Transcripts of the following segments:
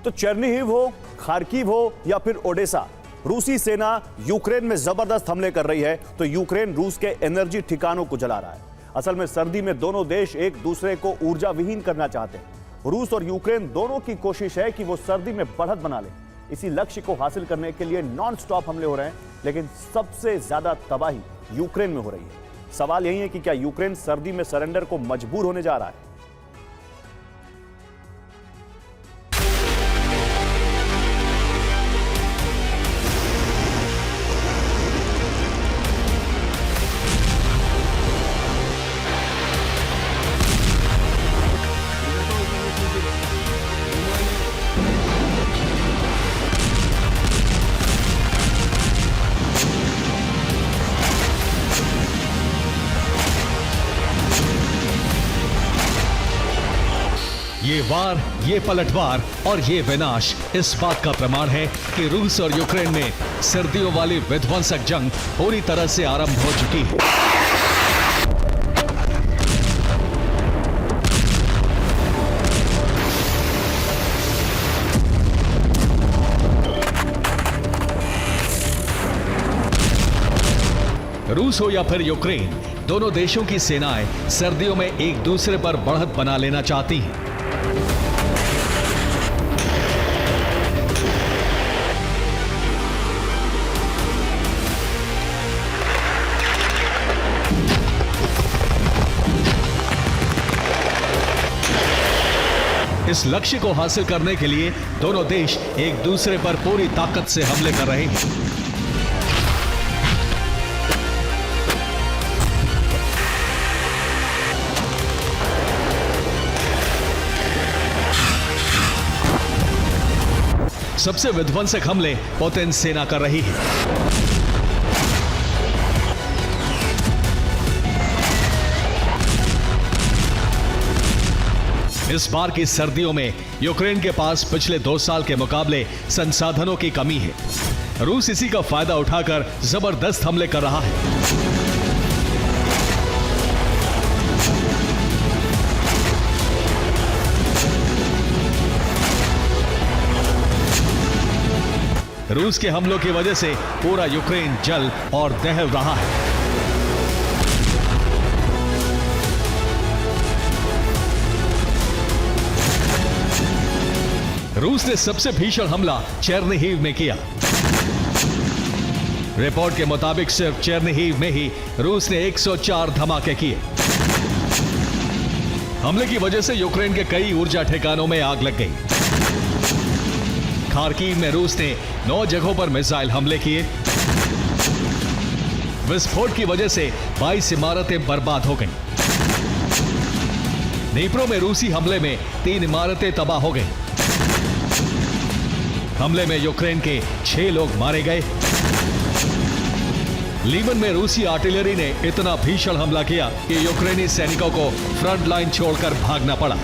तो चेर्निहिव हो, खार्किव हो या फिर ओडेसा, रूसी सेना यूक्रेन में जबरदस्त हमले कर रही है तो यूक्रेन रूस के एनर्जी ठिकानों को जला रहा है। असल में सर्दी में दोनों देश एक दूसरे को ऊर्जा विहीन करना चाहते हैं। रूस और यूक्रेन दोनों की कोशिश है कि वो सर्दी में बढ़त बना ले। इसी लक्ष्य को हासिल करने के लिए नॉन स्टॉप हमले हो रहे हैं, लेकिन सबसे ज्यादा तबाही यूक्रेन में हो रही है। सवाल यही है कि क्या यूक्रेन सर्दी में सरेंडर को मजबूर होने जा रहा है? ये वार, ये पलटवार और ये विनाश इस बात का प्रमाण है कि रूस और यूक्रेन में सर्दियों वाली विध्वंसक जंग पूरी तरह से आरंभ हो चुकी है। रूस हो या फिर यूक्रेन, दोनों देशों की सेनाएं सर्दियों में एक दूसरे पर बढ़त बना लेना चाहती हैं। इस लक्ष्य को हासिल करने के लिए दोनों देश एक दूसरे पर पूरी ताकत से हमले कर रहे हैं। सबसे विध्वंसक हमले पुतिन सेना कर रही है। इस बार की सर्दियों में यूक्रेन के पास पिछले 2 साल के मुकाबले संसाधनों की कमी है। रूस इसी का फायदा उठाकर जबरदस्त हमले कर रहा है। रूस के हमलों की वजह से पूरा यूक्रेन जल और दहल रहा है। रूस ने सबसे भीषण हमला चेर्निहिव में किया। रिपोर्ट के मुताबिक सिर्फ चेर्निहिव में ही रूस ने 104 धमाके किए। हमले की वजह से यूक्रेन के कई ऊर्जा ठिकानों में आग लग गई। खार्किव में रूस ने 9 जगहों पर मिसाइल हमले किए। विस्फोट की वजह से 22 इमारतें बर्बाद हो गईं। नीप्रो में रूसी हमले में 3 इमारतें तबाह हो गईं। हमले में यूक्रेन के 6 लोग मारे गए। लीवन में रूसी आर्टिलरी ने इतना भीषण हमला किया कि यूक्रेनी सैनिकों को फ्रंट लाइन छोड़कर भागना पड़ा।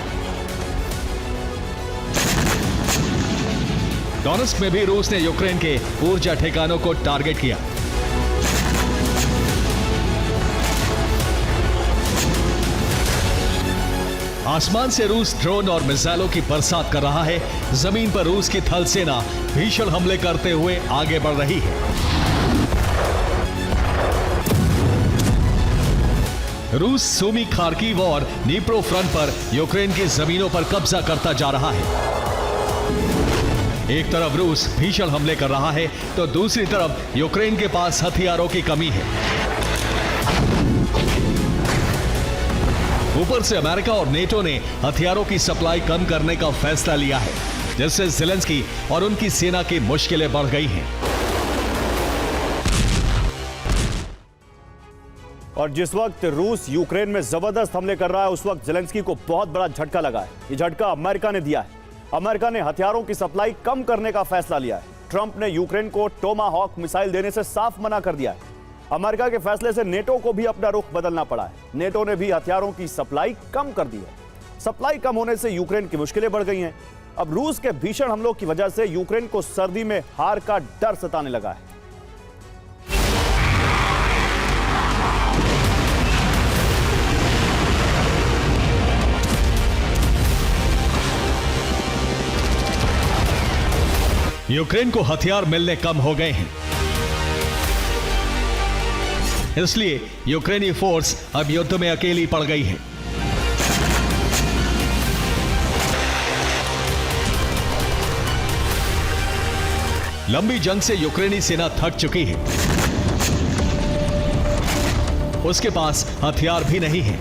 डोनेस्क में भी रूस ने यूक्रेन के ऊर्जा ठिकानों को टारगेट किया। आसमान से रूस ड्रोन और मिसाइलों की बरसात कर रहा है। जमीन पर रूस की थल सेना भीषण हमले करते हुए आगे बढ़ रही है। रूस सूमी, खार्किव और नीप्रो फ्रंट पर यूक्रेन की जमीनों पर कब्जा करता जा रहा है। एक तरफ रूस भीषण हमले कर रहा है तो दूसरी तरफ यूक्रेन के पास हथियारों की कमी है। ऊपर से अमेरिका और नेटो ने हथियारों की सप्लाई कम करने का फैसला लिया है, जिससे ज़ेलेंस्की और उनकी सेना की मुश्किलें बढ़ गई हैं। और जिस वक्त रूस यूक्रेन में जबरदस्त हमले कर रहा है, उस वक्त ज़ेलेंस्की को बहुत बड़ा झटका लगा है। ये झटका अमेरिका ने दिया है। अमेरिका ने हथियारों की सप्लाई कम करने का फैसला लिया है। ट्रंप ने यूक्रेन को टोमाहॉक मिसाइल देने से साफ मना कर दिया है। अमेरिका के फैसले से नेटो को भी अपना रुख बदलना पड़ा है। नेटो ने भी हथियारों की सप्लाई कम कर दी है। सप्लाई कम होने से यूक्रेन की मुश्किलें बढ़ गई हैं। अब रूस के भीषण हमलों की वजह से यूक्रेन को सर्दी में हार का डर सताने लगा है। यूक्रेन को हथियार मिलने कम हो गए हैं, इसलिए यूक्रेनी फोर्स अब युद्ध में अकेली पड़ गई है। लंबी जंग से यूक्रेनी सेना थक चुकी है, उसके पास हथियार भी नहीं है।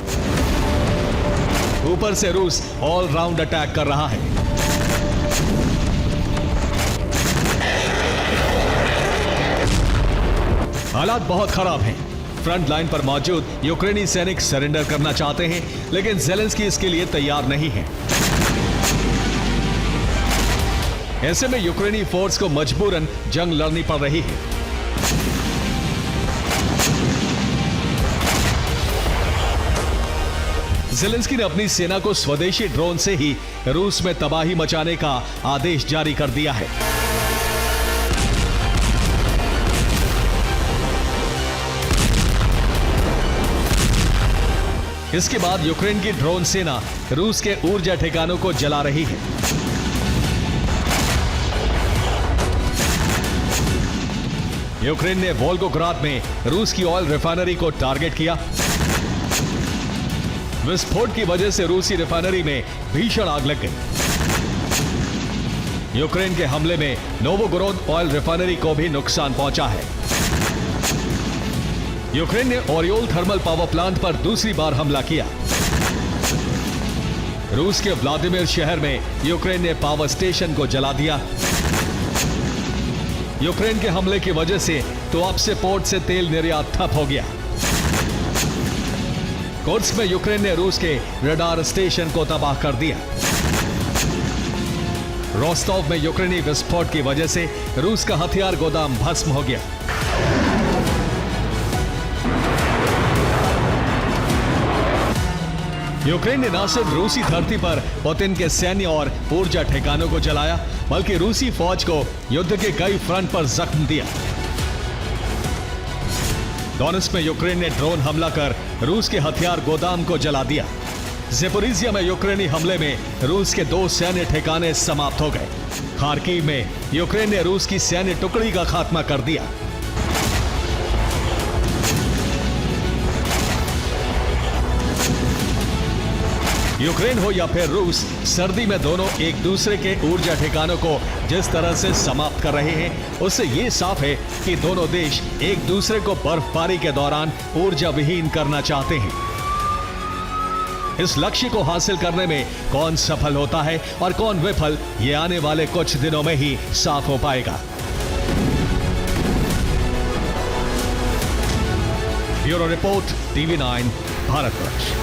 ऊपर से रूस ऑल राउंड अटैक कर रहा है। हालात बहुत खराब हैं। फ्रंट लाइन पर मौजूद यूक्रेनी सैनिक सरेंडर करना चाहते हैं, लेकिन ज़ेलेंस्की इसके लिए तैयार नहीं है। ऐसे में यूक्रेनी फोर्स को मजबूरन जंग लड़नी पड़ रही है। ज़ेलेंस्की ने अपनी सेना को स्वदेशी ड्रोन से ही रूस में तबाही मचाने का आदेश जारी कर दिया है। इसके बाद यूक्रेन की ड्रोन सेना रूस के ऊर्जा ठिकानों को जला रही है। यूक्रेन ने वोल्गोग्राद में रूस की ऑयल रिफाइनरी को टारगेट किया। विस्फोट की वजह से रूसी रिफाइनरी में भीषण आग लग गई। यूक्रेन के हमले में नोवोगोरोद ऑयल रिफाइनरी को भी नुकसान पहुंचा है। यूक्रेन ने ओरियोल थर्मल पावर प्लांट पर दूसरी बार हमला किया। रूस के व्लादिमीर शहर में यूक्रेन ने पावर स्टेशन को जला दिया। यूक्रेन के हमले की वजह से तुआप्से पोर्ट से तेल निर्यात ठप हो गया। कुर्स्क में यूक्रेन ने रूस के रडार स्टेशन को तबाह कर दिया। रोस्टोव में यूक्रेनी विस्फोट की वजह से रूस का हथियार गोदाम भस्म हो गया। यूक्रेन ने न सिर्फ रूसी धरती पर पुतिन के सैन्य और ऊर्जा ठिकानों को जलाया, बल्कि रूसी फौज को युद्ध के कई फ्रंट पर जख्म दिया। डोनेट्स्क में यूक्रेन ने ड्रोन हमला कर रूस के हथियार गोदाम को जला दिया। ज़ेपोरिज़िया में यूक्रेनी हमले में रूस के 2 सैन्य ठिकाने समाप्त हो गए। खार्किव में यूक्रेन ने रूस की सैन्य टुकड़ी का खात्मा कर दिया। यूक्रेन हो या फिर रूस, सर्दी में दोनों एक दूसरे के ऊर्जा ठिकानों को जिस तरह से समाप्त कर रहे हैं, उससे यह साफ है कि दोनों देश एक दूसरे को बर्फबारी के दौरान ऊर्जा विहीन करना चाहते हैं। इस लक्ष्य को हासिल करने में कौन सफल होता है और कौन विफल, ये आने वाले कुछ दिनों में ही साफ हो पाएगा। Bureau report, TV9, Bharatvarsh.